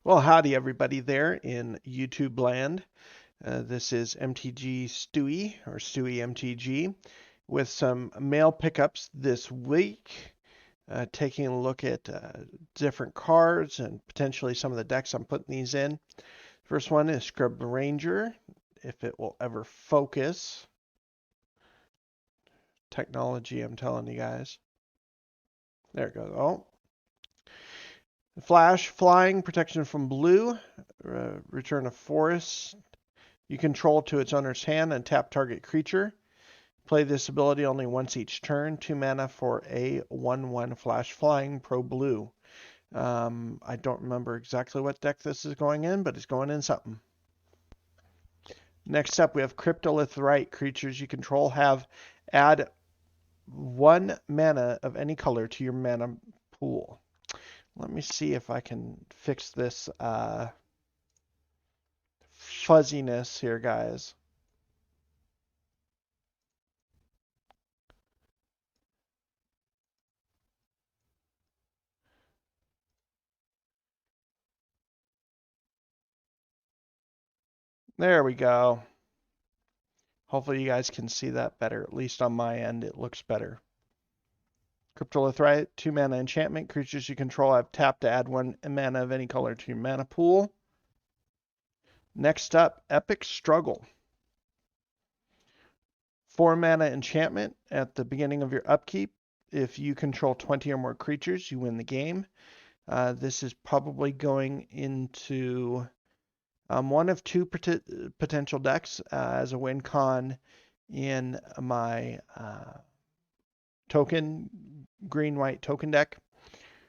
Well, howdy everybody there in YouTube land. This is MTG Stewie or Stewie MTG with some mail pickups this week, taking a look at different cards and potentially some of the decks I'm putting these in. First one is Scrub Ranger, if it will ever focus. Technology, I'm telling you guys. There it goes. Oh, Flash, flying, protection from blue, return a forest. You control to its owner's hand and tap target creature. Play this ability only once each turn. 2 mana for a 1/1 flash flying pro blue. I don't remember exactly what deck this is going in, but it's going in something. Next up, we have Cryptolith. Creatures you control add 1 mana of any color to your mana pool. Let me see if I can fix this fuzziness here, guys. There we go. Hopefully you guys can see that better. At least on my end, it looks better. Cryptolith, 2 mana enchantment. Creatures you control have tapped to add 1 mana of any color to your mana pool. Next up, Epic Struggle. 4 mana enchantment. At the beginning of your upkeep, if you control 20 or more creatures, you win the game. This is probably going into one of two potential decks as a win con in my token, green-white token deck,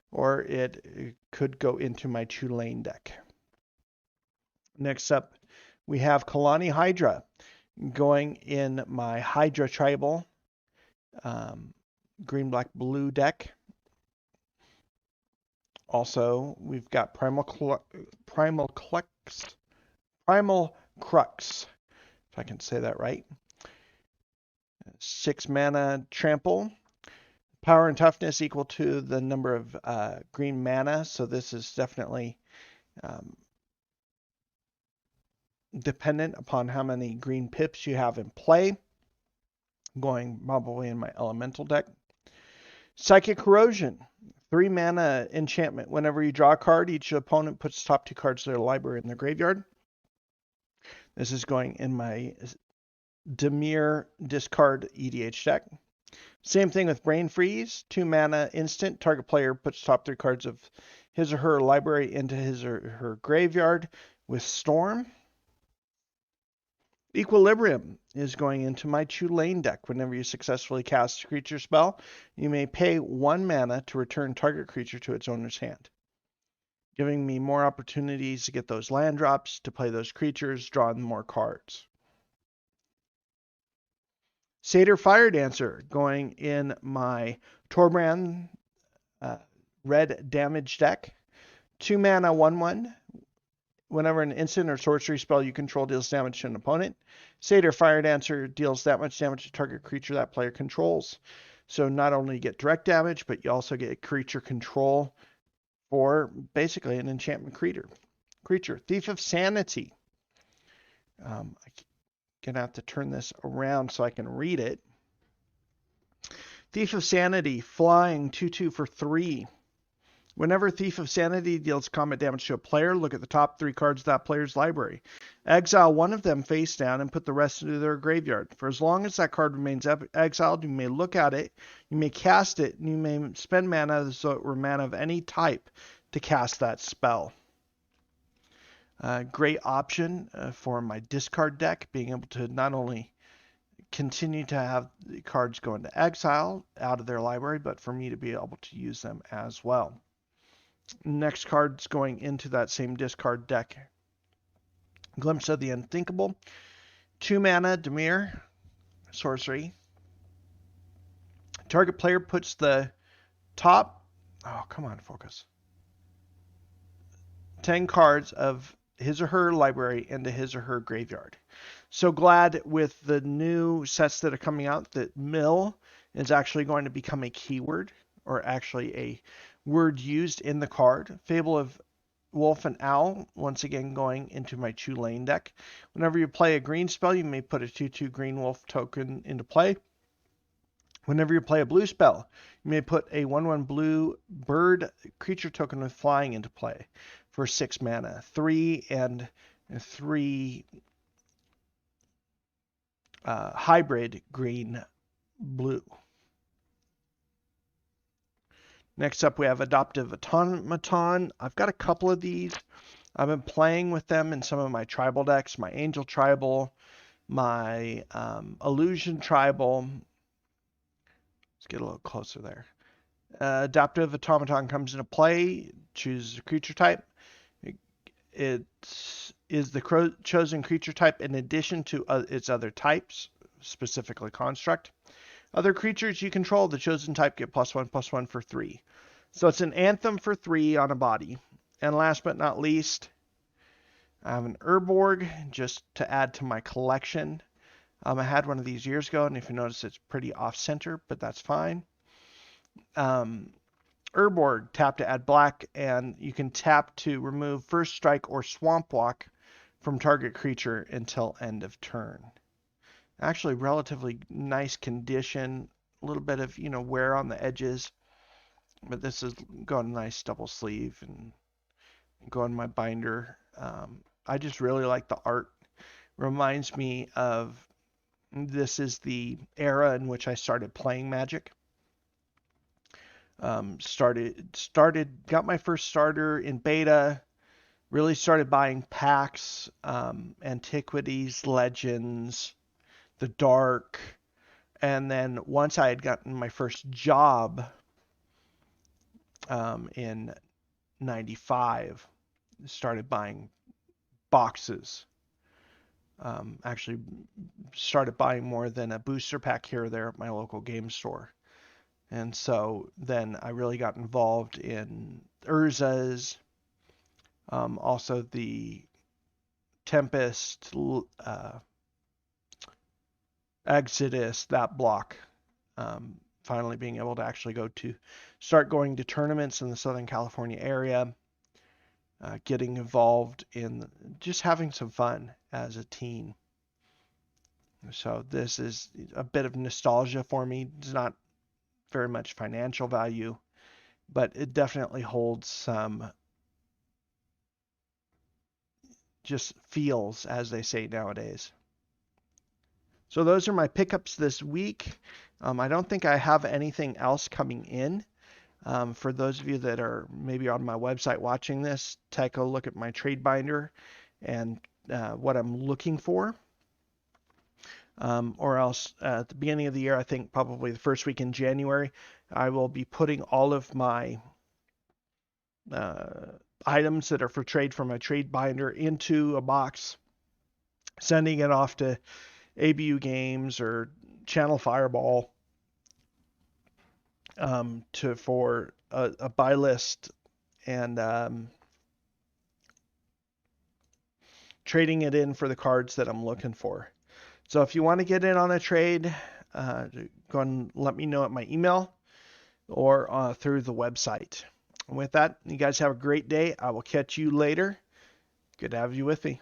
or it could go into my Tulane deck. Next up, we have Kalani Hydra going in my Hydra Tribal green, black, blue deck. Also, we've got Primal Crux, if I can say that right. 6 mana trample. Power and toughness equal to the number of green mana, so this is definitely dependent upon how many green pips you have in play. Going probably in my elemental deck. Psychic Corrosion, 3 mana enchantment. Whenever you draw a card, each opponent puts top 2 cards of their library in their graveyard. This is going in my Dimir discard EDH deck. Same thing with Brain Freeze, 2 mana instant. Target player puts top 3 cards of his or her library into his or her graveyard with Storm. Equilibrium is going into my Tulane deck. Whenever you successfully cast a creature spell, you may pay 1 mana to return target creature to its owner's hand, giving me more opportunities to get those land drops, to play those creatures, draw more cards. Satyr Fire Dancer going in my Torbrand red damage deck. 2 mana 1/1. Whenever an instant or sorcery spell you control deals damage to an opponent, Satyr Fire Dancer deals that much damage to target creature that player controls. So not only you get direct damage, but you also get creature control for basically an enchantment creature. Thief of Sanity. I'm gonna have to turn this around so I can read it. Thief of Sanity, flying 2/2 for 3. Whenever Thief of Sanity deals combat damage to a player, look at the top 3 cards of that player's library. Exile one of them face down and put the rest into their graveyard. For as long as that card remains exiled, you may look at it, you may cast it, and you may spend mana, so it were mana of any type, to cast that spell. Great option for my discard deck, being able to not only continue to have the cards go into exile out of their library, but for me to be able to use them as well. Next card's going into that same discard deck. Glimpse of the Unthinkable. 2 mana, Dimir, sorcery. Target player puts the top, come on, focus, 10 cards of his or her library into his or her graveyard. So glad with the new sets that are coming out that mill is actually going to become a keyword, or actually a word used in the card. Fable of Wolf and Owl, once again going into my Tulane deck. Whenever you play a green spell, you may put a 2/2 Green Wolf token into play. Whenever you play a blue spell, you may put a 1/1 blue bird creature token with flying into play for 6 mana. 3 and 3 hybrid green blue. Next up, we have Adoptive Automaton. I've got a couple of these. I've been playing with them in some of my tribal decks, my Angel Tribal, my Illusion Tribal. Let's get a little closer there. Adaptive Automaton comes into play. Choose a creature type. It is the chosen creature type in addition to its other types, specifically construct. Other creatures you control, the chosen type, get +1/+1 for 3. So it's an Anthem for 3 on a body. And last but not least, I have an Urborg just to add to my collection. I had one of these years ago, and if you notice, it's pretty off-center, but that's fine. Urborg, tap to add black, and you can tap to remove First Strike or Swamp Walk from target creature until end of turn. Actually, relatively nice condition, a little bit of wear on the edges, but this is got a nice double sleeve and go on my binder. I just really like the art. Reminds me of, this is the era in which I started playing Magic. Got my first starter in beta, really started buying packs, Antiquities, Legends, the Dark, and then once I had gotten my first job in 95, started buying boxes. Actually started buying more than a booster pack here or there at my local game store. And so then I really got involved in Urza's, also the Tempest, Exodus, that block. Finally being able to actually start going to tournaments in the Southern California area, getting involved in just having some fun as a teen. So this is a bit of nostalgia for me. It's not very much financial value, but it definitely holds some just feels, as they say nowadays. So those are my pickups this week. I don't think I have anything else coming in. For those of you that are maybe on my website watching this, take a look at my trade binder and what I'm looking for. Or else at the beginning of the year, I think probably the first week in January, I will be putting all of my items that are for trade from my trade binder into a box, sending it off to ABU Games or Channel Fireball for a buy list, and trading it in for the cards that I'm looking for. So if you want to get in on a trade, go and let me know at my email or through the website. And with that, you guys have a great day. I will catch you later. Good to have you with me.